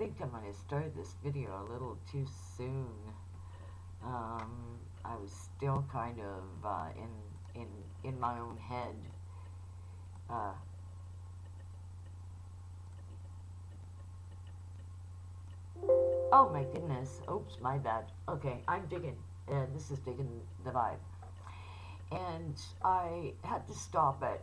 think I'm going to start this video a little too soon. I was still kind of in my own head. Uh, oh my goodness. Oops, my bad. Okay, I'm digging. This is digging the vibe. And I had to stop at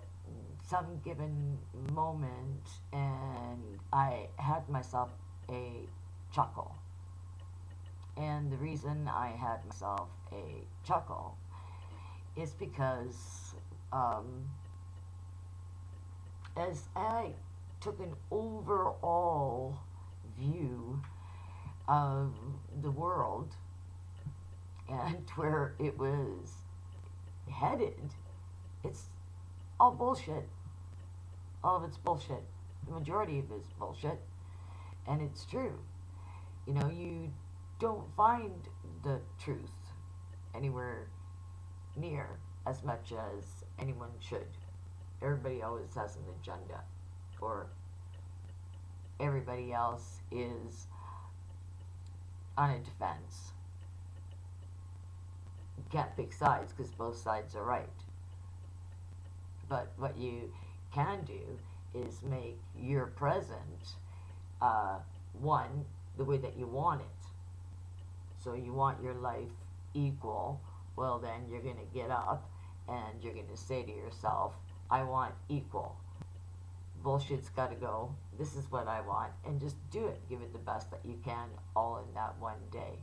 some given moment and I had myself a chuckle. And the reason I had myself a chuckle is because as I took an overall view of the world and where it was headed, it's all bullshit. All of it's bullshit. The majority of it's bullshit. And it's true. You know, you don't find the truth anywhere near as much as anyone should. Everybody always has an agenda, or everybody else is on a defense. You can't pick sides because both sides are right. But what you can do is make your present one the way that you want it. So you want your life equal, well then you're going to get up and you're going to say to yourself, I want equal. Bullshit's got to go. This is what I want. And just do it. Give it the best that you can all in that one day.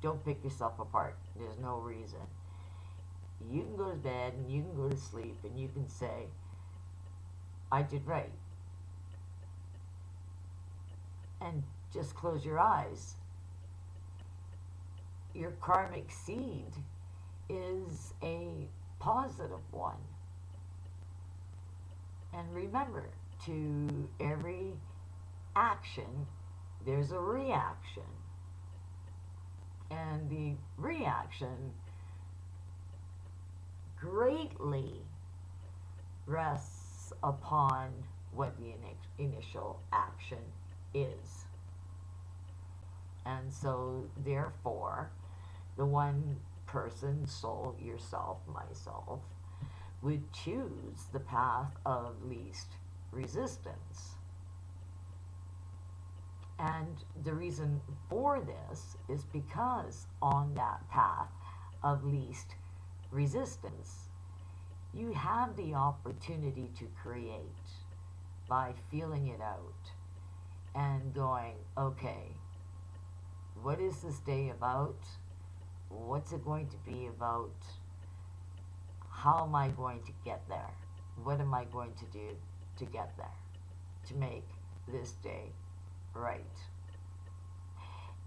Don't pick yourself apart. There's no reason. You can go to bed and you can go to sleep and you can say, I did right. And just close your eyes. Your karmic seed is a positive one. And remember, to every action, there's a reaction. And the reaction greatly rests upon what the initial action is. And so, therefore, the one person, soul, yourself, myself, would choose the path of least resistance. And the reason for this is because on that path of least resistance, you have the opportunity to create by feeling it out and going, okay, what is this day about? What's it going to be about? How am I going to get there? What am I going to do to get there? To make this day right.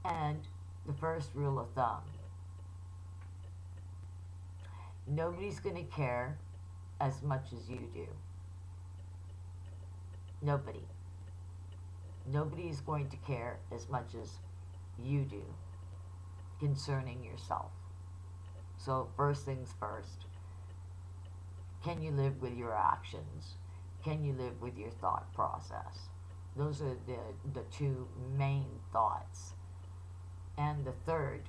And the first rule of thumb, nobody's going to care as much as you do. Nobody. Nobody's going to care as much as you do concerning yourself. So first things first, can you live with your actions? Can you live with your thought process? Those are the two main thoughts. And the third,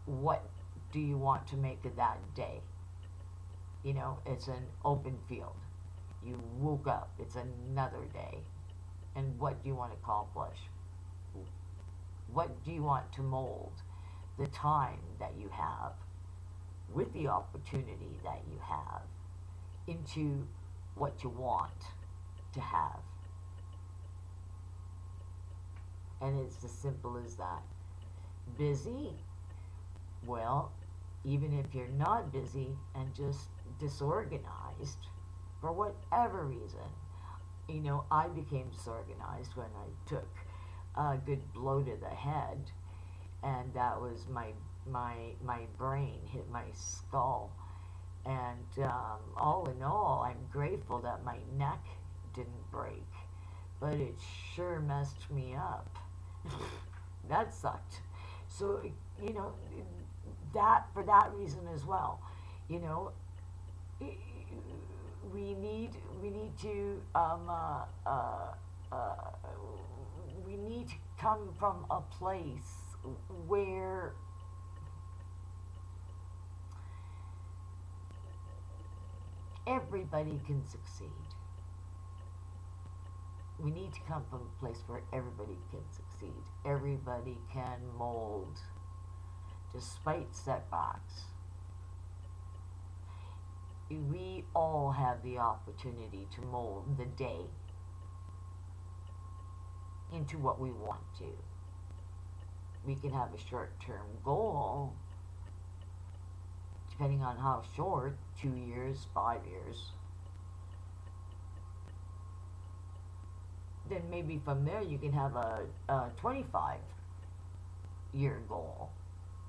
what do you want to make of that day? You know, it's an open field. You woke up, it's another day. And what do you want to accomplish? What do you want to mold the time that you have with the opportunity that you have into what you want to have? And it's as simple as that. Busy? Well, even if you're not busy and just disorganized, for whatever reason, you know, I became disorganized when I took a good blow to the head, and that was my brain hit my skull. And all in all, I'm grateful that my neck didn't break, but it sure messed me up. That sucked. So, you know, that for that reason as well, you know, we need we need to uh, we need to come from a place where everybody can succeed. We need to come from a place where everybody can succeed. Everybody can mold despite setbacks. We all have the opportunity to mold the day into what we want to. We can have a short term goal, depending on how short, 2 years, 5 years. Then maybe from there you can have a 25-year goal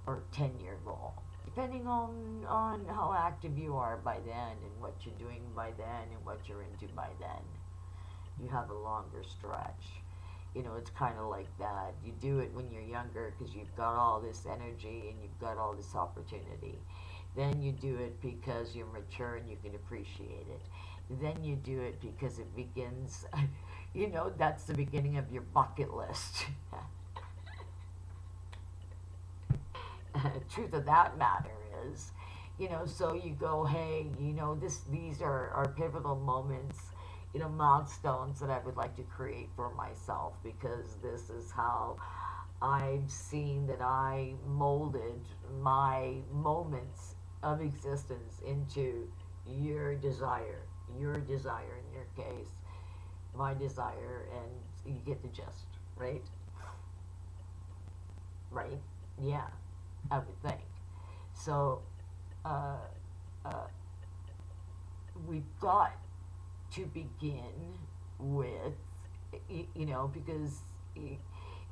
or 10-year goal, depending on how active you are by then and what you're doing by then and what you're into by then. You have a longer stretch. It's kind of like that. You do it when you're younger because you've got all this energy and you've got all this opportunity. Then you do it because you're mature and you can appreciate it. Then you do it because it begins, that's the beginning of your bucket list. Truth of that matter is, so you go, hey, these are pivotal moments, milestones that I would like to create for myself because this is how I've seen that I molded my moments of existence into your desire in your case, my desire, and you get the gist, right? Right? Yeah, I would think. So, uh, uh, we've got to begin with, because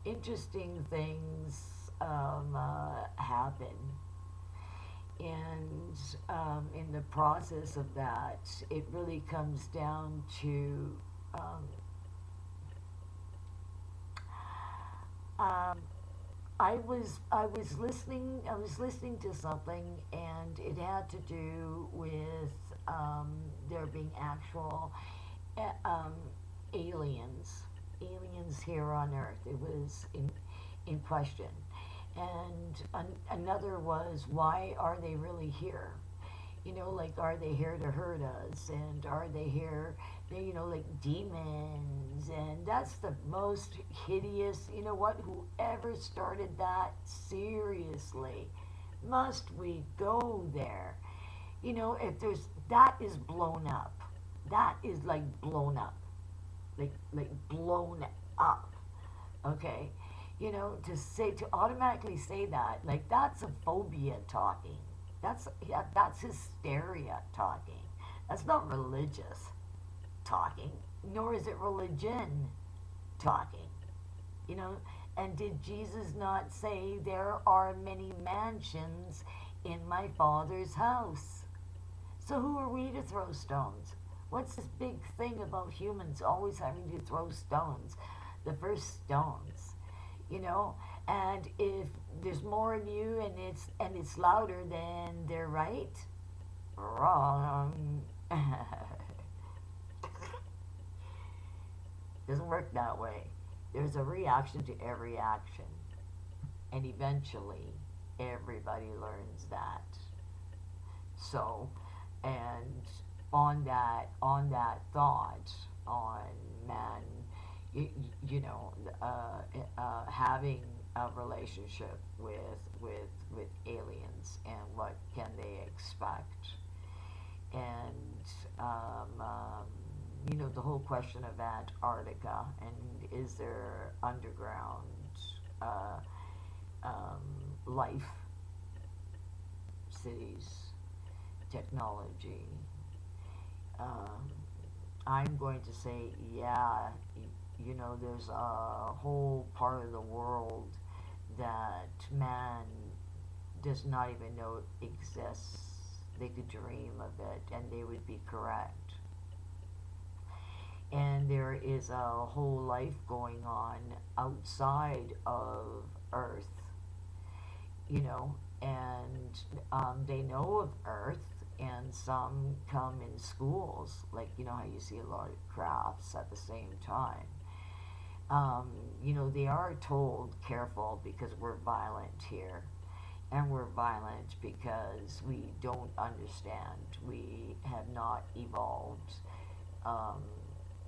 interesting things happen. And in the process of that, it really comes down to um, um, I was listening to something, and it had to do with there being actual uh, um, aliens, aliens here on Earth. It was in question, and another was, why are they really here? Like, are they here to hurt us, and are they here, like demons? And that's the most hideous, what, whoever started that, seriously, must we go there? If there's, that is blown up, that is like blown up, like blown up, okay? To automatically say that, like, that's a phobia talking. That's hysteria talking. That's not religious talking, nor is it religion talking. You know, and did Jesus not say, there are many mansions in my Father's house? So who are we to throw stones? What's this big thing about humans always having to throw stones? The first stones, you know? And if there's more of you and it's louder, then they're right? Wrong. Doesn't work that way. There's a reaction to every action. And eventually, everybody learns that. So, and on that thought, on man, having a relationship with aliens, and what can they expect, and the whole question of Antarctica, and is there underground uh, life, cities, technology. Um, I'm going to say, yeah, there's a whole part of the world that man does not even know exists. They could dream of it and they would be correct. And there is a whole life going on outside of Earth, and they know of Earth, and some come in schools, like you know how you see a lot of crafts at the same time. um, they are told careful because we're violent here. And we're violent because we don't understand. We have not evolved um,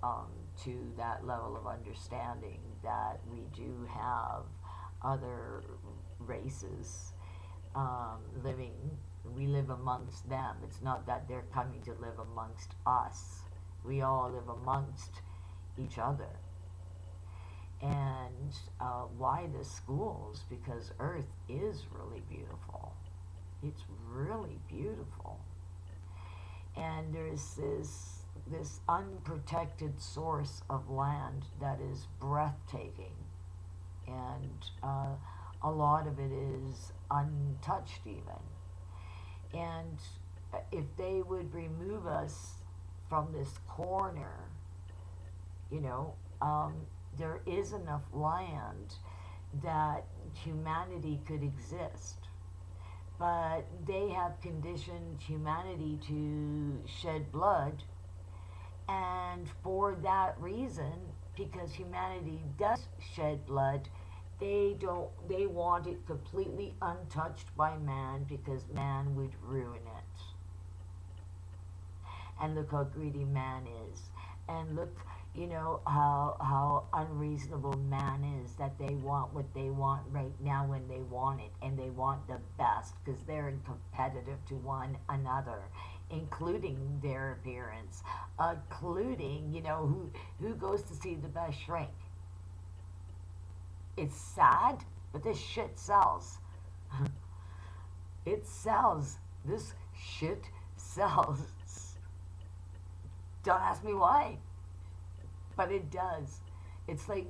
um, to that level of understanding that we do have other races living. We live amongst them. It's not that they're coming to live amongst us. We all live amongst each other. And why the schools? Because Earth is really beautiful. It's really beautiful. And there's this unprotected source of land that is breathtaking, and a lot of it is untouched even. And if they would remove us from this corner, you know, there is enough land that humanity could exist. But they have conditioned humanity to shed blood, and for that reason, because humanity does shed blood, they want it completely untouched by man because man would ruin it. And look how greedy man is. And look, how unreasonable man is, that they want what they want right now when they want it, and they want the best because they're competitive to one another, including their appearance, including who goes to see the best shrink. It's sad, but this shit sells. It sells. This shit sells. Don't ask me why, but it does. It's like,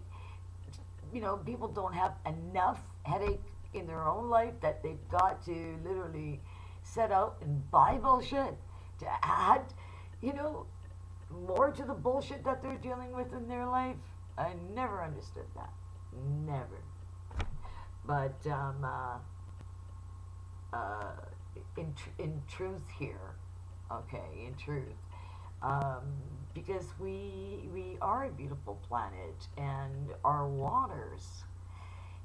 people don't have enough headache in their own life that they've got to literally set out and buy bullshit to add, you know, more to the bullshit that they're dealing with in their life. I never understood that. Never. But uh, in truth here, okay, in truth, um, because we are a beautiful planet, and our waters,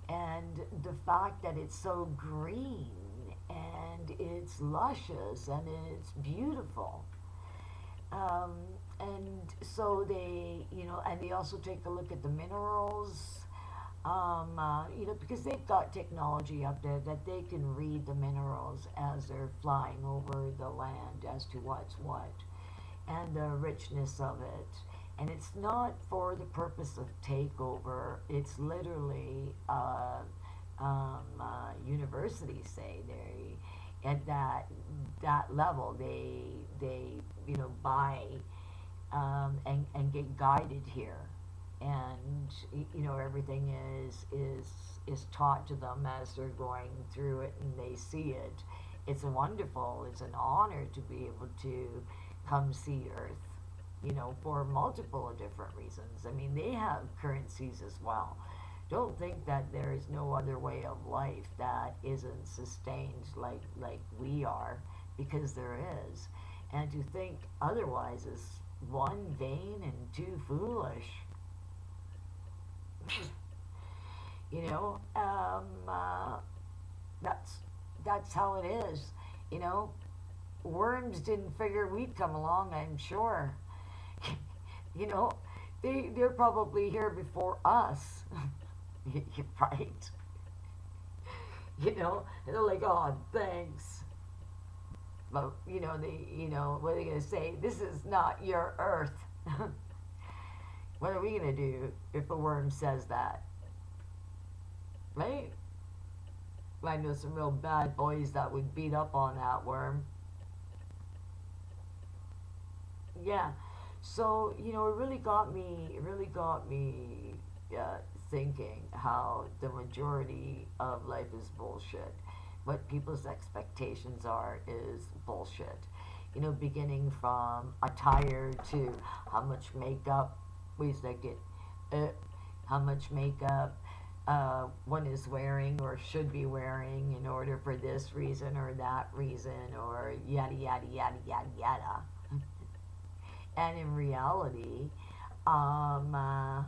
and the fact that it's so green and it's luscious and it's beautiful. Um, and so and they also take a look at the minerals, because they've got technology up there that they can read the minerals as they're flying over the land as to what's what and the richness of it. And it's not for the purpose of takeover. It's literally, universities say they at that level they buy and get guided here, and everything is taught to them as they're going through it and they see it. It's wonderful. It's an honor to be able to come see Earth, for multiple different reasons. I mean, they have currencies as well. Don't think that there is no other way of life that isn't sustained like we are, because there is. And to think otherwise is one, vain, and two, foolish. you know, um, uh, that's that's how it is. You know, worms didn't figure we'd come along. I'm sure. you know, they're probably here before us. Right? And they're like, oh, thanks. But what are they gonna say? This is not your Earth. What are we gonna do if a worm says that? Right? I know some real bad boys that would beat up on that worm. Yeah. So it really got me thinking how the majority of life is bullshit. What people's expectations are is bullshit. Beginning from attire to how much makeup. Wait a second. Uh, how much makeup? one is wearing or should be wearing in order for this reason or that reason or yada yada yada yada yada. And in reality, why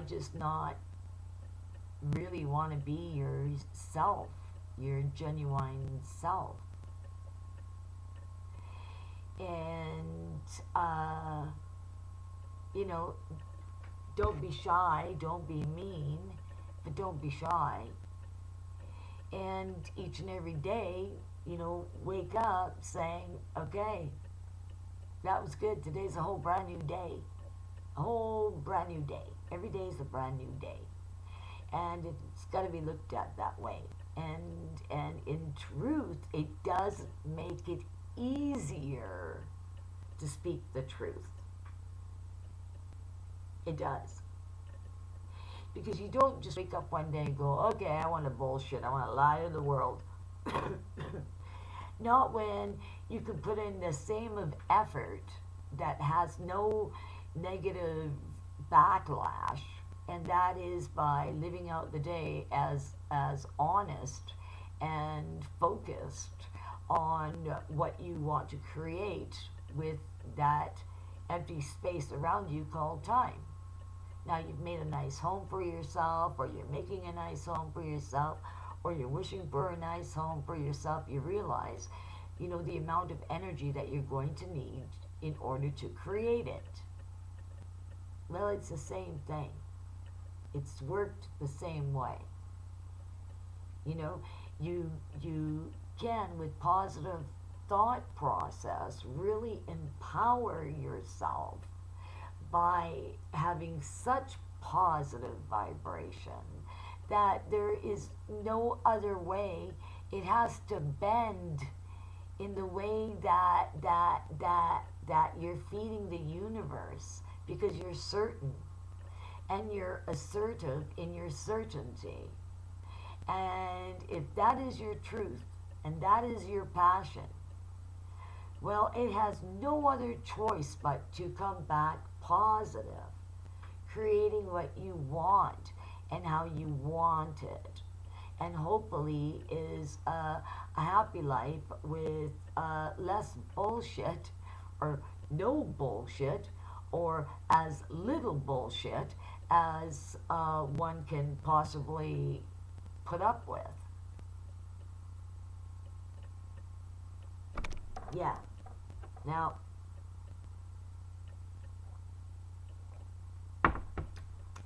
just not really want to be yourself, your genuine self? And, you know, don't be shy, don't be mean, but don't be shy. And each and every day, wake up saying, okay, that was good. Today's a whole brand new day. A whole brand new day. Every day is a brand new day. And it's got to be looked at that way. And in truth, it does make it easier to speak the truth. It does. Because you don't just wake up one day and go, okay, I want to bullshit. I want to lie to the world. Not when you can put in the same of effort that has no negative backlash, and that is by living out the day as honest and focused on what you want to create with that empty space around you called time. Now you've made a nice home for yourself, or you're making a nice home for yourself, or you're wishing for a nice home for yourself. You realize, the amount of energy that you're going to need in order to create it. Well, it's the same thing. It's worked the same way. You can, with positive thought process, really empower yourself by having such positive vibration that there is no other way. It has to bend in the way that you're feeding the universe, because you're certain and you're assertive in your certainty. And if that is your truth and that is your passion, well, it has no other choice but to come back positive, creating what you want and how you want it. And hopefully is a happy life with less bullshit, or no bullshit, or as little bullshit as one can possibly put up with. Yeah. Now,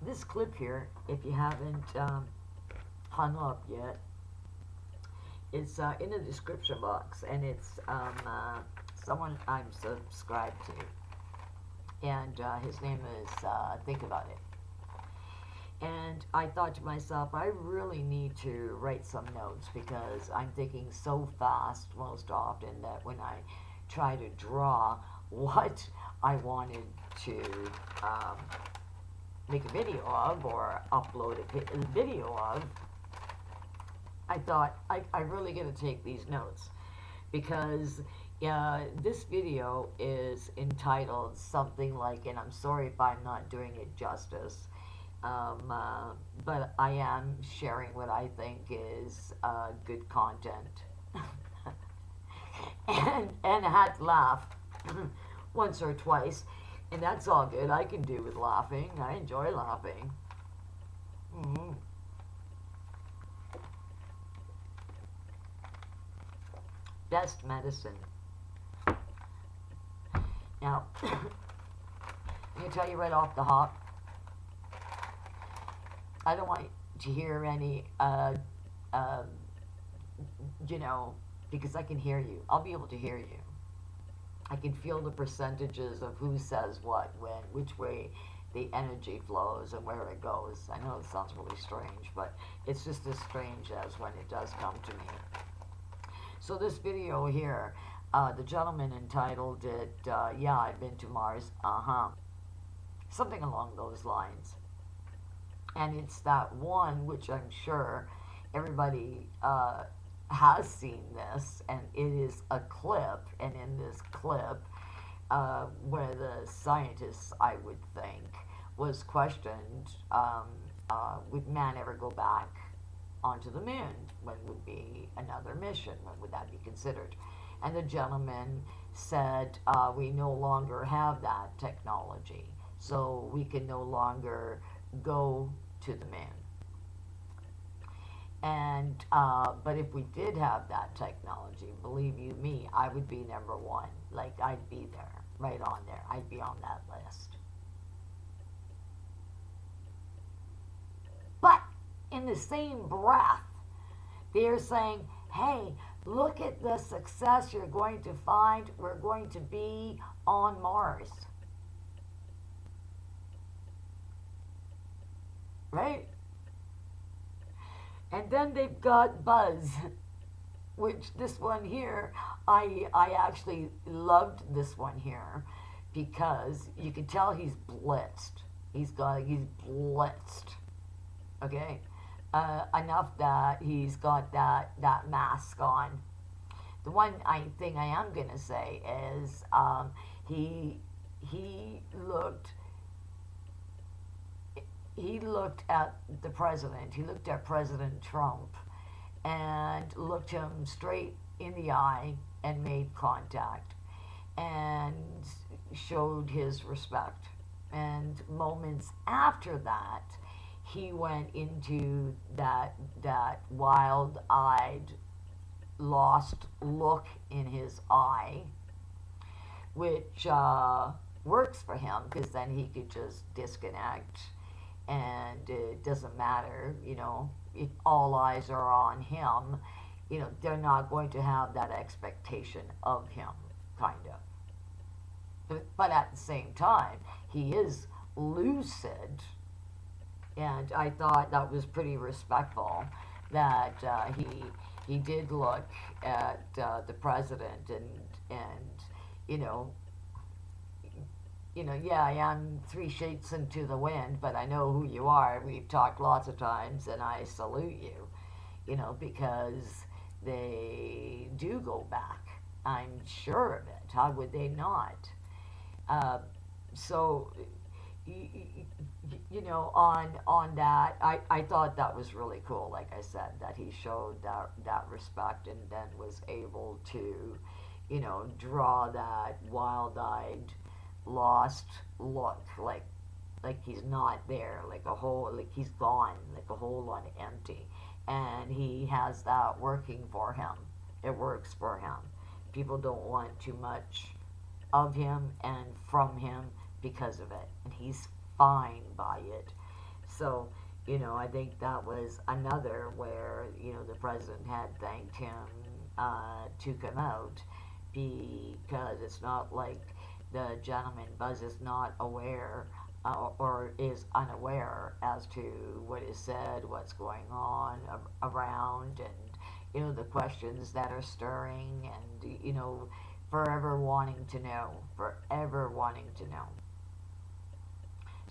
this clip here, if you haven't hung up yet, it's in the description box, and it's someone I'm subscribed to, and his name is Think About It. And I thought to myself, I really need to write some notes, because I'm thinking so fast most often that when I try to draw what I wanted to make a video of or upload a video of, I thought I really got to take these notes, because this video is entitled something like, and I'm sorry if I'm not doing it justice, but I am sharing what I think is good content. and I had to laugh once or twice, and that's all good. I can do with laughing. I enjoy laughing. Mm-hmm. Best medicine. Now, I'm going to tell you right off the hop, I don't want to hear any, because I can hear you. I'll be able to hear you. I can feel the percentages of who says what, when, which way the energy flows and where it goes. I know it sounds really strange, but it's just as strange as when it does come to me. So this video here, the gentleman entitled it, Yeah, I've Been to Mars, something along those lines. And it's that one which I'm sure everybody has seen this, and it is a clip, and in this clip, where the scientist, I would think, was questioned would man ever go back onto the moon? When would be another mission? When would that be considered? And the gentleman said, we no longer have that technology, so we can no longer go to the moon. And but if we did have that technology, believe you me, I would be number one. Like, I'd be there, right on there. I'd be on that list. But in the same breath, they're saying, hey, look at the success you're going to find. We're going to be on Mars. Right? And then they've got Buzz, which this one here, I actually loved this one here because you can tell he's blitzed. He's blitzed. Okay, enough that he's got that mask on. The one thing I am gonna say is he he looked he looked at the president. He looked at President Trump and looked him straight in the eye and made contact and showed his respect. And moments after that, he went into that wild-eyed, lost look in his eye, which works for him because then he could just disconnect, and it doesn't matter, if all eyes are on him, they're not going to have that expectation of him, kind of. But at the same time, he is lucid, and I thought that was pretty respectful that he did look at the president and you know yeah, I am three sheets into the wind, but I know who you are. We've talked lots of times, and I salute you, because they do go back. I'm sure of it. How would they not? Uh, so, on that, I thought that was really cool. Like I said, that he showed that respect and then was able to, draw that wild-eyed, lost look, like he's not there, like he's gone, like a whole lot empty, and he has that working for him. It works for him. People don't want too much of him and from him because of it, and he's fine by it. So, I think that was another where, the president had thanked him to come out, because it's not like the gentleman Buzz is not aware or is unaware as to what is said, what's going on around, and the questions that are stirring, and forever wanting to know, forever wanting to know.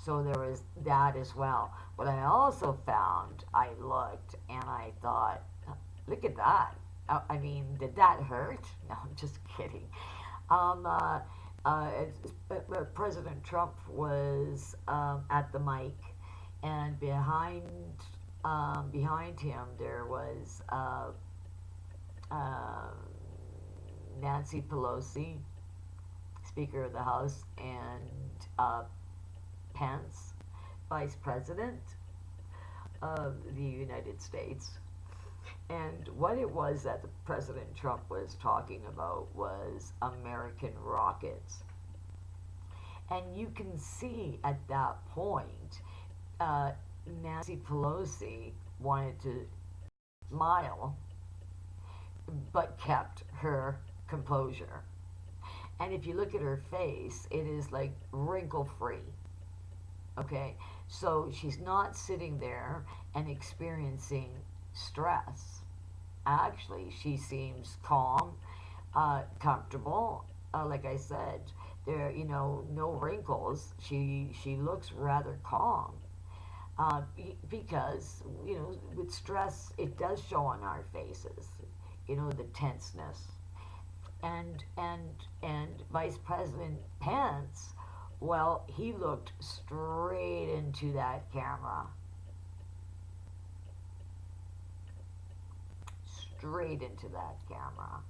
So there was that as well. What I also found, I looked and I thought, look at that. I mean, did that hurt? No, I'm just kidding. Um, uh, President Trump was at the mic, and behind him there was uh, Nancy Pelosi, Speaker of the House, and Pence, Vice President of the United States. And what it was that the President Trump was talking about was American rockets. And you can see at that point, uh, Nancy Pelosi wanted to smile, but kept her composure. And if you look at her face, it is like wrinkle free. Okay? So she's not sitting there and experiencing stress. Actually, she seems calm, comfortable. Like I said, there, no wrinkles. She looks rather calm. Because with stress, it does show on our faces. The tenseness. And Vice President Pence, well, he looked straight into that camera, straight into that camera.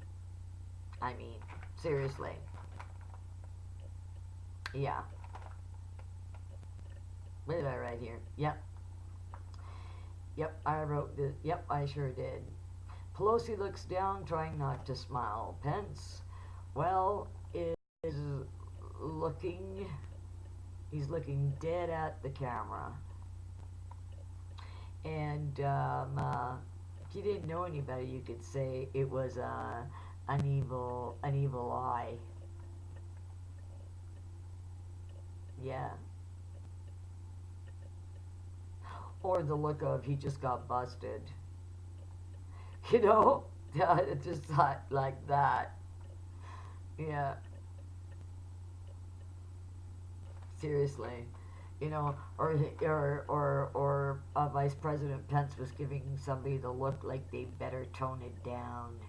I mean, seriously. Yeah. What did I write here? Yep. Yep, I wrote this. Yep, I sure did. Pelosi looks down, trying not to smile. Pence, well, is looking, he's looking dead at the camera. And if you didn't know any better, you could say it was an evil eye. Yeah. Or the look of he just got busted. You know? Yeah, it's just like that. Yeah. Seriously. You know, or Vice President Pence was giving somebody the look like they better tone it down.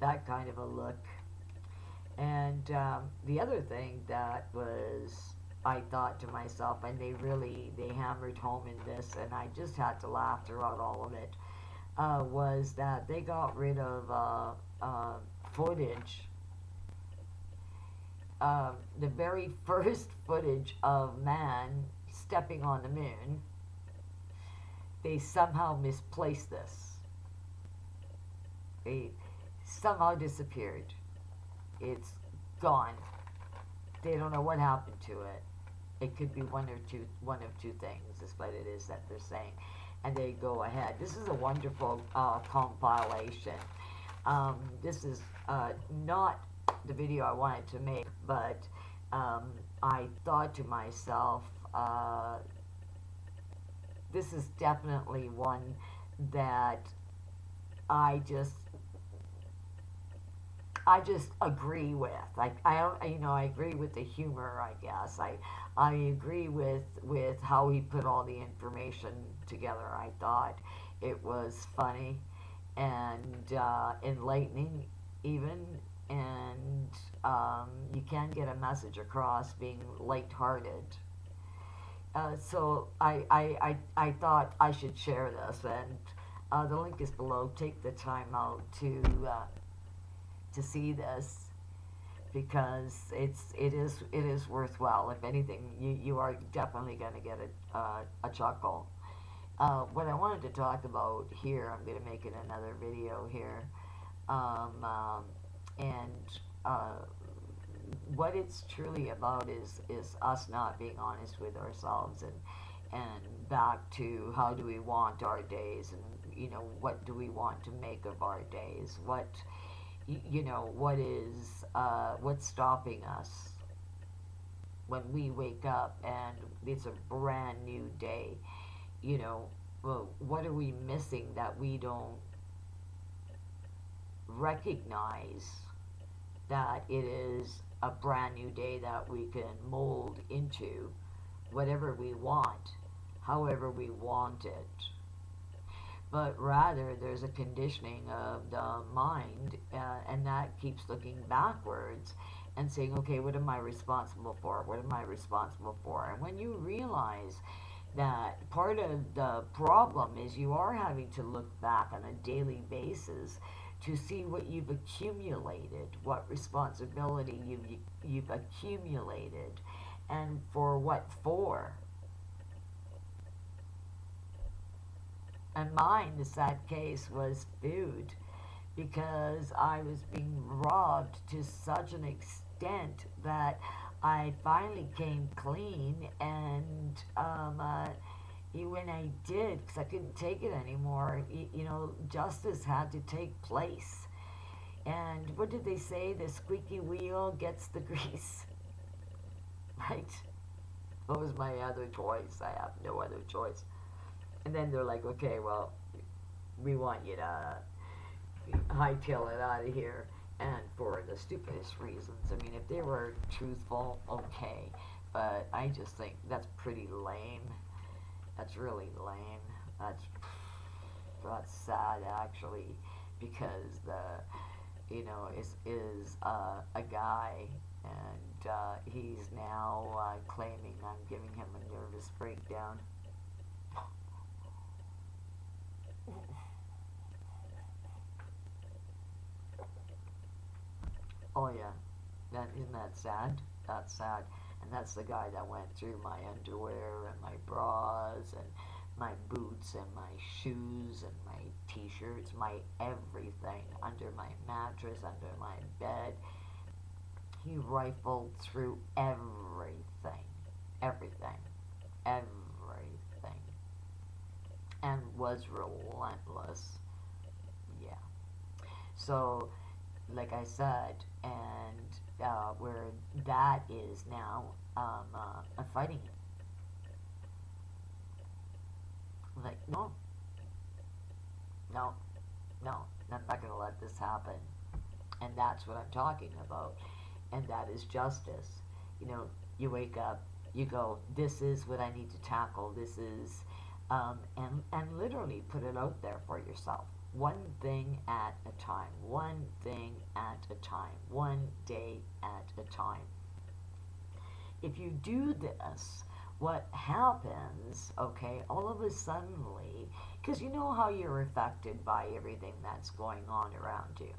That kind of a look. And the other thing that was, I thought to myself, and they hammered home in this, and I just had to laugh throughout all of it, was that they got rid of footage, the very first footage of man stepping on the moon. They somehow misplaced this. They somehow disappeared. It's gone. They don't know what happened to it. It could be one of two things, is what it is that they're saying. And they go ahead. This is a wonderful compilation. This is not the video I wanted to make, but I thought to myself, this is definitely one that I just I just agree with. I agree with the humor. I guess I agree with how he put all the information together. I thought it was funny and enlightening, even, and you can get a message across being lighthearted. So I thought I should share this, and the link is below. Take the time out to see this, because it is worthwhile. If anything, you are definitely going to get a chuckle. What I wanted to talk about here, I'm going to make it another video here, and what it's truly about is us not being honest with ourselves, and back to how do we want our days, and what do we want to make of our days, what's stopping us when we wake up and it's a brand new day. Well, what are we missing that we don't recognize that it is a brand new day that we can mold into whatever we want, however we want it? But rather, there's a conditioning of the mind, and that keeps looking backwards and saying, okay, what am I responsible for? What am I responsible for? And when you realize that part of the problem is you are having to look back on a daily basis to see what you've accumulated, what responsibility you've accumulated, and for what for. And mine, the sad case, was food, because I was being robbed to such an extent that I finally came clean, and when I did, because I couldn't take it anymore, justice had to take place. And what did they say? The squeaky wheel gets the grease, right? What was my other choice? I have no other choice. And then they're like, okay, well, we want you to hightail it out of here, and for the stupidest reasons. I mean, if they were truthful, okay, but I just think that's pretty lame. That's really lame. That's sad, actually, because is a guy, and he's now claiming I'm giving him a nervous breakdown. that sad? That's sad. And that's the guy that went through my underwear and my bras and my boots and my shoes and my t-shirts, my everything, under my mattress, under my bed. He rifled through everything, everything, everything, and was relentless. Yeah. So, like I said, and where that is now, I'm fighting it. Like, no, no, no, I'm not going to let this happen. And that's what I'm talking about. And that is justice. You know, you wake up, you go, this is what I need to tackle. This is, and literally put it out there for yourself. One thing at a time. One thing at a time. One day at a time. If you do this, what happens, okay, all of a suddenly, because you know how you're affected by everything that's going on around you.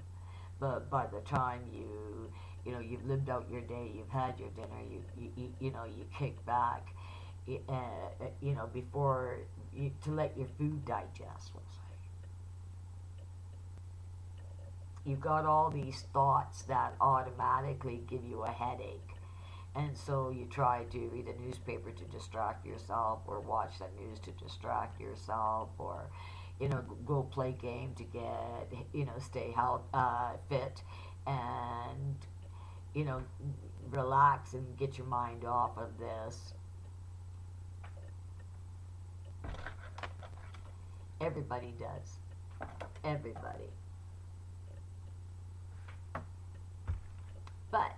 But by the time you know, you've lived out your day, you've had your dinner, you know, you kick back, you know, before to let your food digest, we'll say. You've got all these thoughts that automatically give you a headache. And so you try to read a newspaper to distract yourself, or watch the news to distract yourself, or you know, go play game to get, you know, stay fit, and you know, relax and get your mind off of this. Everybody does. Everybody. But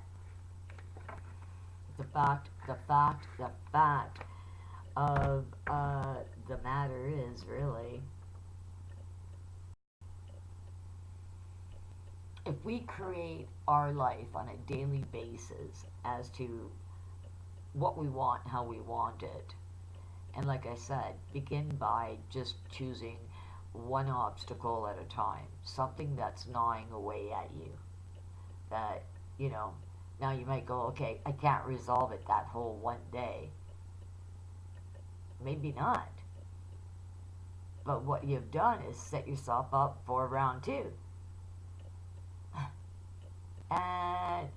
the fact of the matter is really, if we create our life on a daily basis as to what we want, how we want it, and like I said, begin by just choosing one obstacle at a time, something that's gnawing away at you, that, you know, now you might go, okay, I can't resolve it that whole one day. Maybe not. But what you've done is set yourself up for round two. And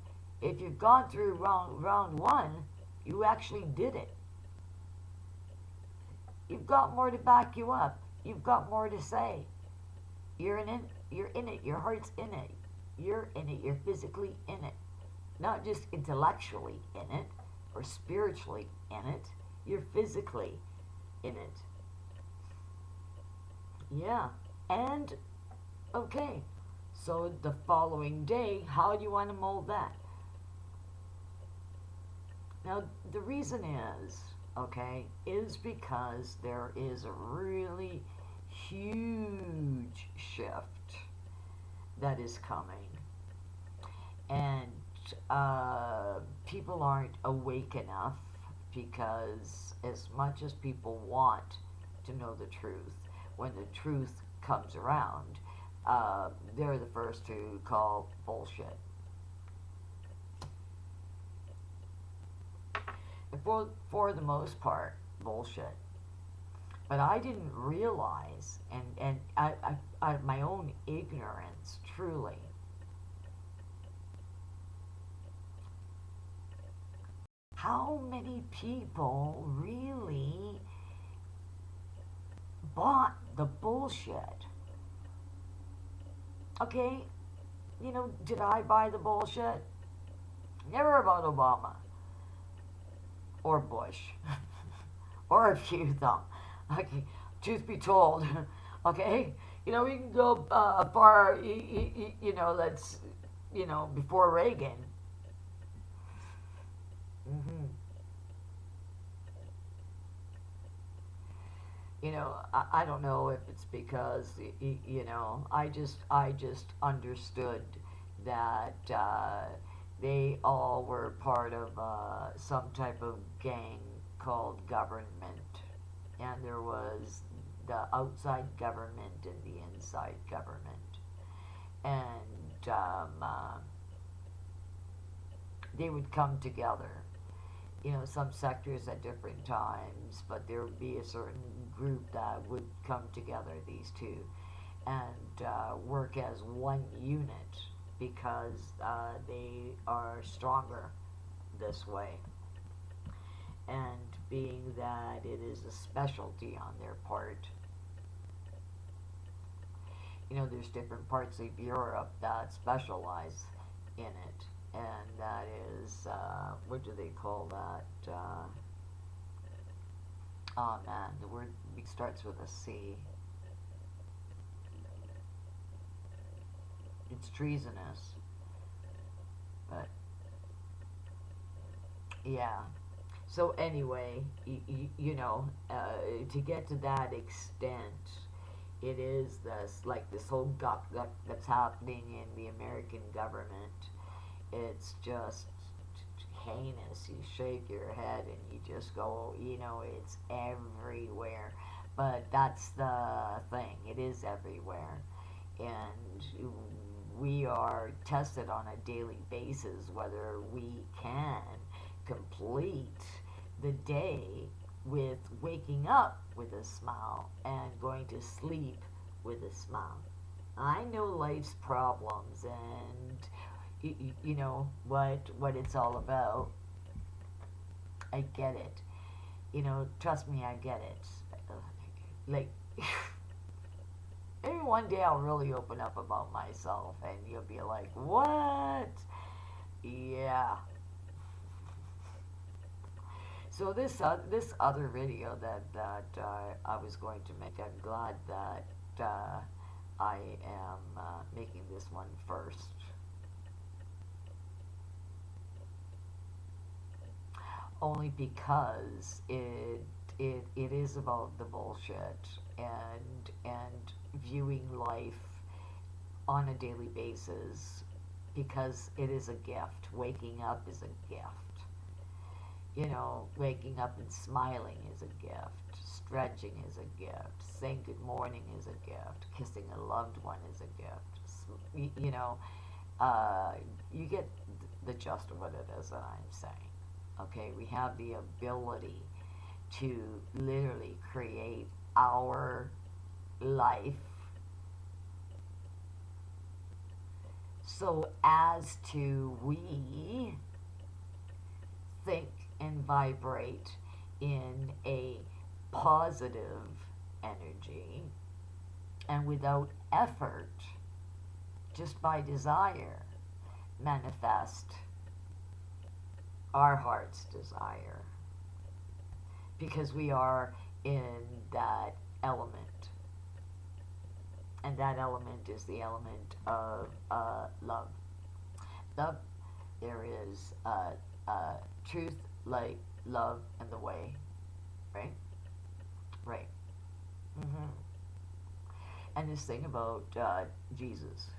if you've gone through round one, you actually did it. You've got more to back you up. You've got more to say. You're in it. You're in it. Your heart's in it. You're in it. You're physically in it. Not just intellectually in it or spiritually in it. You're physically in it. Yeah. And, okay. So the following day, how do you want to mold that? Now, the reason is, okay, is because there is a really huge shift that is coming. And people aren't awake enough, because as much as people want to know the truth, when the truth comes around, they're the first to call bullshit. For the most part, bullshit. But I didn't realize, and my own ignorance, truly, how many people really bought the bullshit. Okay, you know, did I buy the bullshit? Never about Obama or Bush or a few of them. Okay, truth be told, okay, you know, we can go far, you know, let's, you know, before Reagan. hmm You know, I don't know if it's because, you know, I just understood that they all were part of some type of gang called government, and there was the outside government and the inside government, and they would come together. You know, some sectors at different times, but there would be a certain group that would come together, these two, and work as one unit because they are stronger this way. And being that it is a specialty on their part, you know, there's different parts of Europe that specialize in it, and that is, what do they call that? Oh man, the word starts with a C. It's treasonous, but yeah. So anyway, you know, to get to that extent, it is this like this whole guck that's happening in the American government. It's just heinous. You shake your head and you just go, you know, it's everywhere. But that's the thing. It is everywhere, and we are tested on a daily basis whether we can complete the day with waking up with a smile and going to sleep with a smile. I know life's problems and you know what it's all about. I get it. You know, trust me, I get it. Like maybe one day I'll really open up about myself and you'll be like, "What?" Yeah. So this other video that I was going to make, I'm glad that I am making this one first, only because it is about the bullshit and viewing life on a daily basis because it is a gift. Waking up is a gift. You know, waking up and smiling is a gift. Stretching is a gift. Saying good morning is a gift. Kissing a loved one is a gift. You know, uh, you get the gist of what it is that I'm saying. Okay, we have the ability to literally create our life so as to we think and vibrate in a positive energy and without effort, just by desire, manifest our heart's desire because we are in that element, and that element is the element of love. Love, there is truth, light, love, and the way, right? Right. hmm And this thing about Jesus,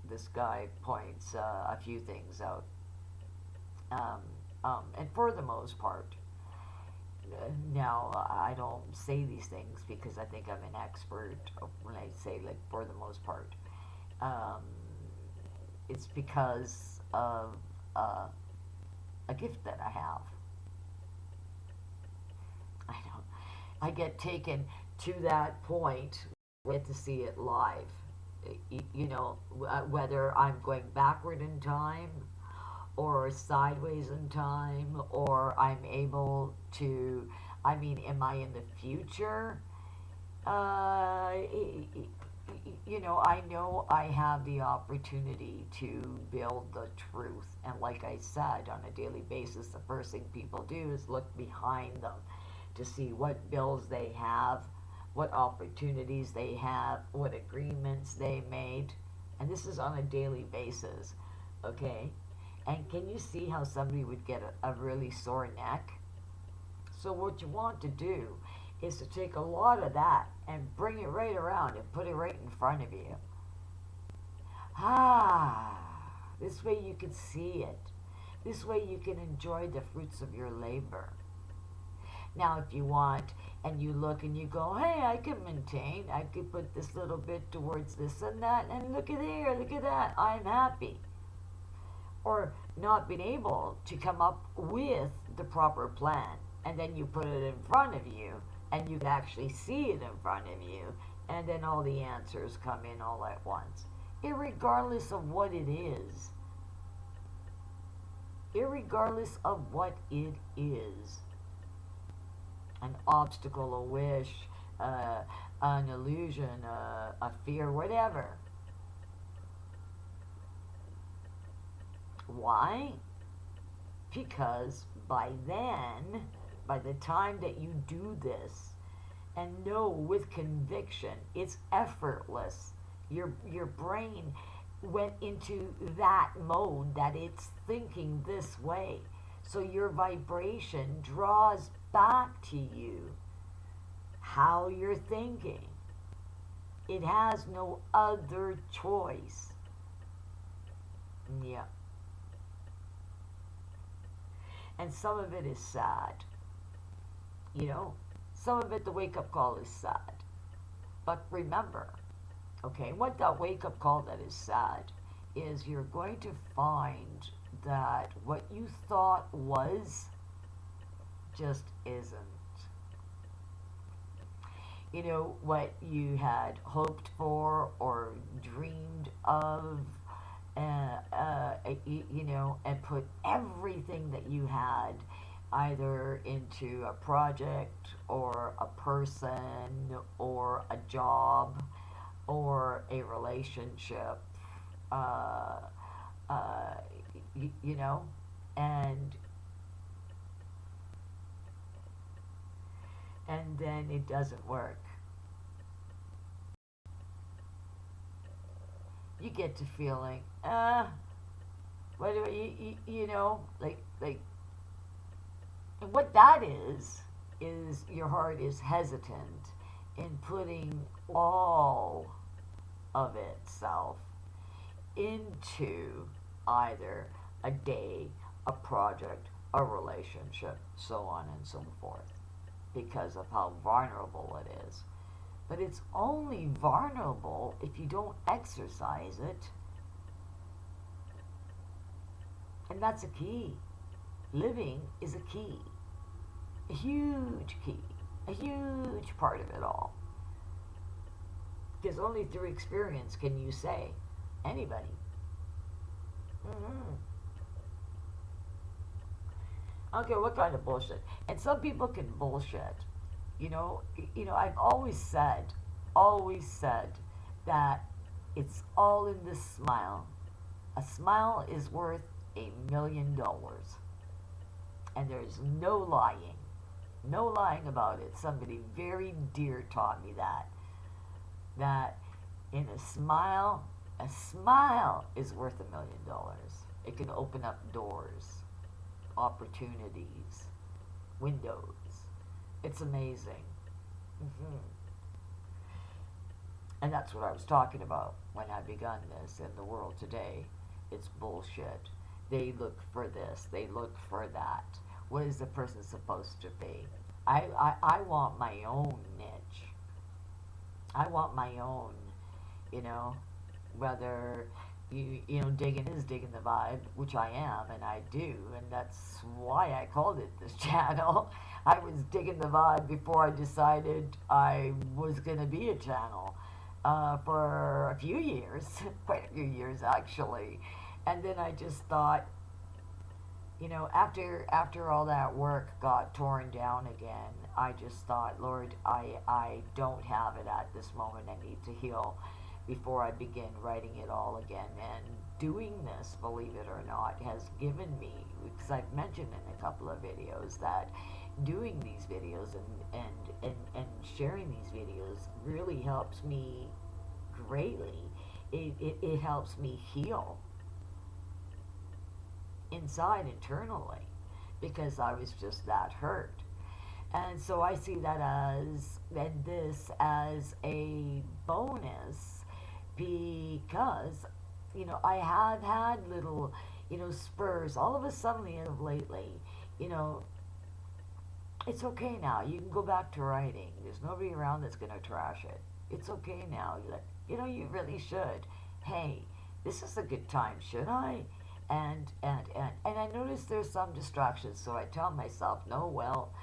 this guy points a few things out, um, and for the most part, now I don't say these things because I think I'm an expert. When I say like for the most part, um, it's because of uh, a gift that I have. I don't. I get taken to that point where I get to see it live. You know, whether I'm going backward in time or sideways in time, or I'm able to. I mean, am I in the future? Uh, you know I have the opportunity to build the truth. And like I said, on a daily basis, the first thing people do is look behind them to see what bills they have, what opportunities they have, what agreements they made. And this is on a daily basis, okay? And can you see how somebody would get a really sore neck? So what you want to do is to take a lot of that and bring it right around and put it right in front of you. Ah, this way you can see it. This way you can enjoy the fruits of your labor. Now, if you want, and you look and you go, hey, I can maintain, I could put this little bit towards this and that, and look at here, look at that, I'm happy. or not being able to come up with the proper plan, and then you put it in front of you and you can actually see it in front of you, and then all the answers come in all at once, irregardless of what it is, irregardless of what it is, an obstacle, a wish, an illusion, a fear, whatever. Why? Because by then, by the time that you do this and know with conviction, it's effortless. Your brain went into that mode that it's thinking this way. So your vibration draws back to you how you're thinking. It has no other choice. Yeah. And some of it is sad. You know, some of it, the wake up call is sad. But remember, okay, what that wake up call that is sad is you're going to find that what you thought was just isn't. You know, what you had hoped for or dreamed of, you know, and put everything that you had either into a project or a person or a job or a relationship, uh, uh, you know, and then it doesn't work. You get to feeling, what do you know, and what that is your heart is hesitant in putting all of itself into either a day, a project, a relationship, so on and so forth, because of how vulnerable it is. But it's only vulnerable if you don't exercise it. And that's a key. Living is a key. A huge key. A huge part of it all. Because only through experience can you say, anybody. Mm-hmm. I don't care what kind of bullshit. And some people can bullshit. I've always said that it's all in the smile. A smile is worth $1,000,000. And there's no lying about it. Somebody very dear taught me that in a smile is worth $1,000,000. It can open up doors, opportunities, windows. It's amazing. Hmm. And that's what I was talking about when I begun this in the world today. It's bullshit. They look for this, they look for that. What is the person supposed to be? I want my own niche. I want my own, you know, whether digging the vibe, which I am and I do, and that's why I called it this channel. I was digging the vibe before I decided I was going to be a channel, for a few years, quite a few years actually. And then I just thought, after all that work got torn down again, I just thought, Lord, I don't have it at this moment. I need to heal before I begin writing it all again. And doing this, believe it or not, has given me, because I've mentioned in a couple of videos that doing these videos and sharing these videos really helps me greatly. It helps me heal inside internally because I was just that hurt. And so I see that and this as a bonus because, I have had little, spurs all of a sudden as of lately, you know, it's okay now. You can go back to writing. There's nobody around that's going to trash it. It's okay now. You're like, you really should. Hey, this is a good time, should I? And I notice there's some distractions, so I tell myself, no, well,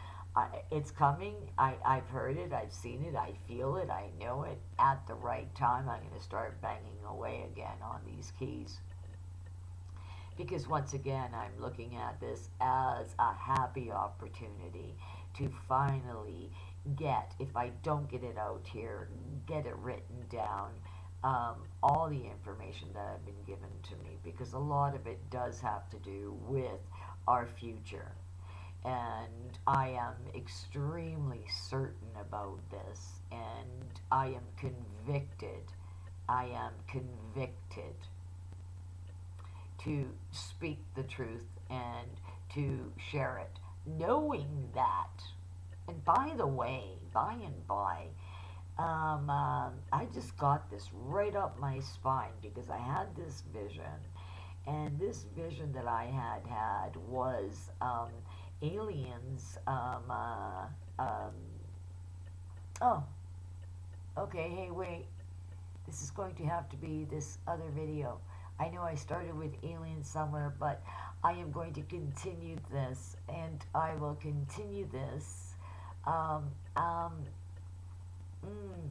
it's coming. I've heard it, I've seen it, I feel it, I know it. At the right time, I'm going to start banging away again on these keys. Because once again, I'm looking at this as a happy opportunity to finally get, if I don't get it out here, get it written down, all the information that have been given to me, because a lot of it does have to do with our future. And I am extremely certain about this, and I am convicted. I am convicted to speak the truth and to share it, knowing that. And by the way, by and by, I just got this right up my spine because I had this vision, and this vision that I had was aliens. Oh, okay. Hey, wait. This is going to have to be this other video. I know I started with aliens somewhere, but I am going to continue this, and I will continue this. Um, um, mm,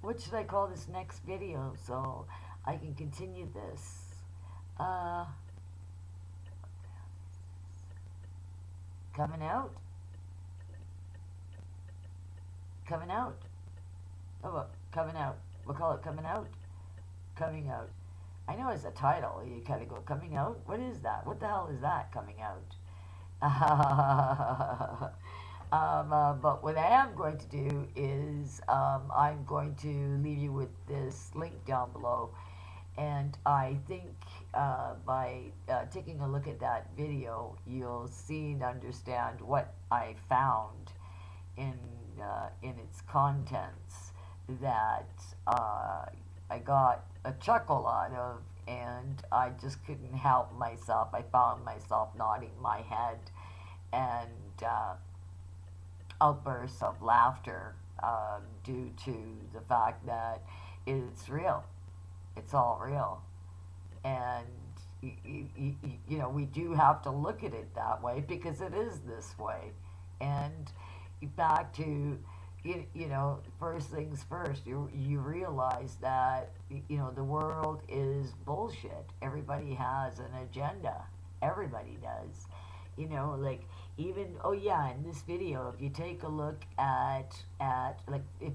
what should I call this next video so I can continue this? Uh, coming out? Coming out? Oh, well, coming out. We'll call it coming out. Coming out. I know it's a title. You kind of go, coming out? What is that? What the hell is that, coming out? But what I am going to do is I'm going to leave you with this link down below. And I think by taking a look at that video, you'll see and understand what I found in its contents that I got a chuckle out of, and I just couldn't help myself. I found myself nodding my head, and outbursts of laughter due to the fact that it's real. It's all real. And you know, we do have to look at it that way because it is this way. And back to you know, first things first, you realize that you know the world is bullshit. Everybody has an agenda. Everybody does. You know, like, even, oh yeah, in this video, if you take a look at like, if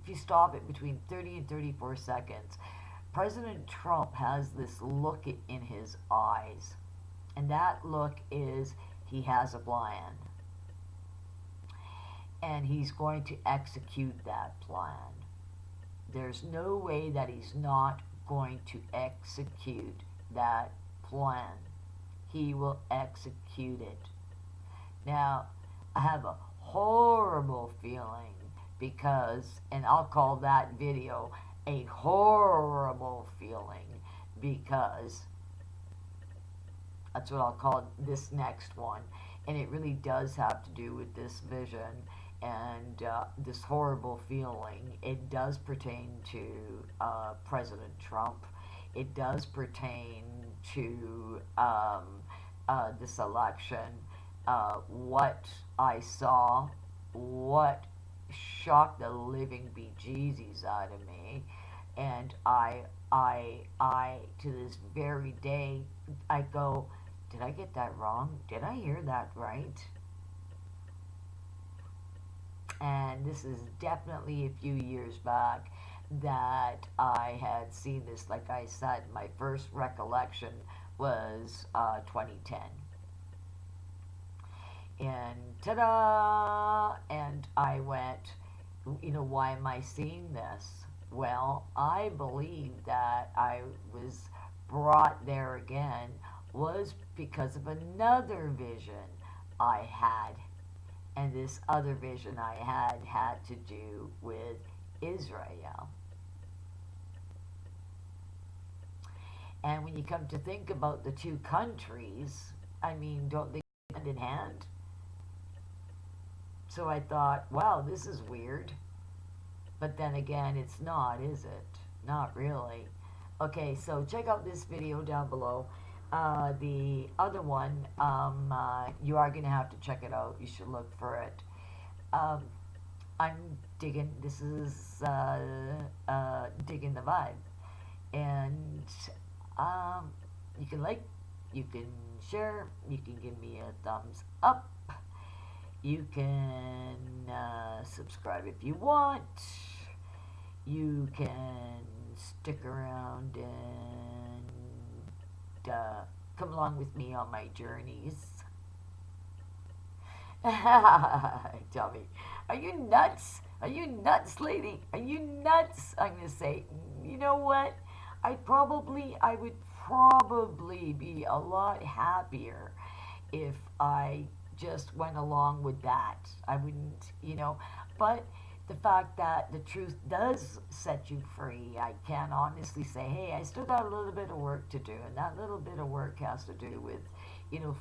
you stop it between 30 and 34 seconds, President Trump has this look in his eyes, and that look is he has a plan, and he's going to execute that plan. There's no way that he's not going to execute that plan. He will execute it. Now, I have a horrible feeling because, and I'll call that video a horrible feeling, because that's what I'll call this next one. And it really does have to do with this vision and this horrible feeling. It does pertain to President Trump. It does pertain to this election. What I saw, what shocked the living bejesus out of me, and I, to this very day, I go, did I get that wrong? Did I hear that right? And this is definitely a few years back that I had seen this. Like I said, my first recollection was 2010. And ta-da! And I went, you know, why am I seeing this? Well, I believe that I was brought there again was because of another vision I had. And this other vision I had to do with Israel. And when you come to think about the two countries, I mean, don't they go hand in hand? So I thought, wow, this is weird. But then again, it's not, is it? Not really. Okay, so check out this video down below. The other one, you are going to have to check it out. You should look for it. Um, I'm digging, this is digging the vibe. And um, you can like, you can share, you can give me a thumbs up, you can subscribe if you want, you can stick around and come along with me on my journeys. Tell me, are you nuts? Are you nuts, lady? Are you nuts? I'm gonna say, you know what? I would probably be a lot happier if I just went along with that. I wouldn't, but the fact that the truth does set you free, I can honestly say, hey, I still got a little bit of work to do, and that little bit of work has to do with,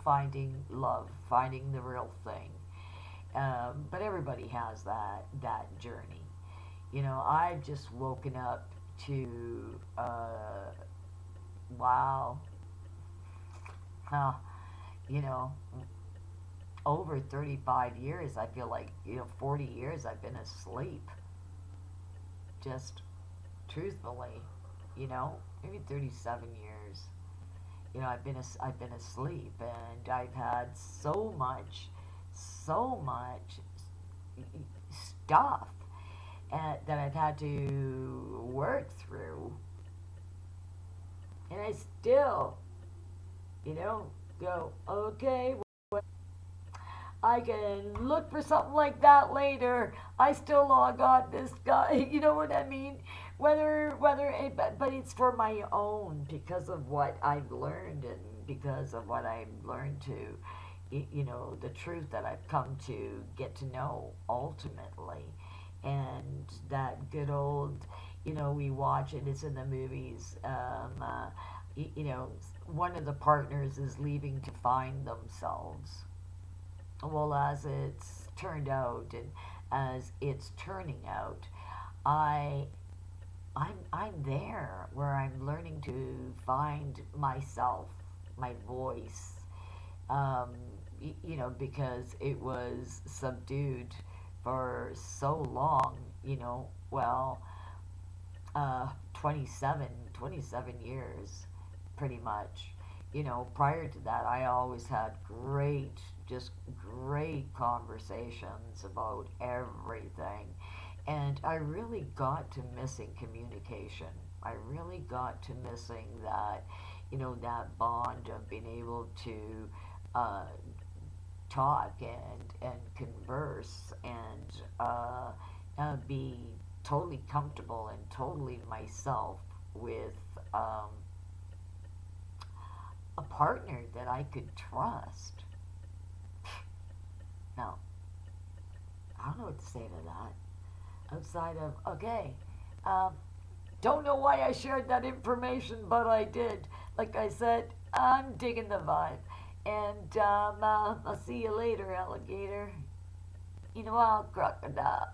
finding love, finding the real thing. But everybody has that journey. I've just woken up to wow, huh, you know, over 35 years. I feel like 40 years I've been asleep. Just truthfully, maybe 37 years. I've been asleep, and I've had so much stuff that I've had to work through, and I still, go, okay, I can look for something like that later. I still got this guy. You know what I mean? But it's for my own, because of what I've learned, and because of what I've learned to, the truth that I've come to get to know ultimately. And that good old, we watch it, it's in the movies. One of the partners is leaving to find themselves. Well, as it's turned out, and as it's turning out, I I'm there where I'm learning to find myself, my voice. Um, because it was subdued for so long. 27 years, pretty much. Prior to that, I always had just great conversations about everything. And I really got to missing communication. I really got to missing that bond of being able to uh, talk and converse, and be totally comfortable and totally myself with um, a partner that I could trust. Now, I don't know what to say to that. Outside of, okay, um, don't know why I shared that information, but I did. Like I said, I'm digging the vibe. And I'll see you later, alligator. Crocodile.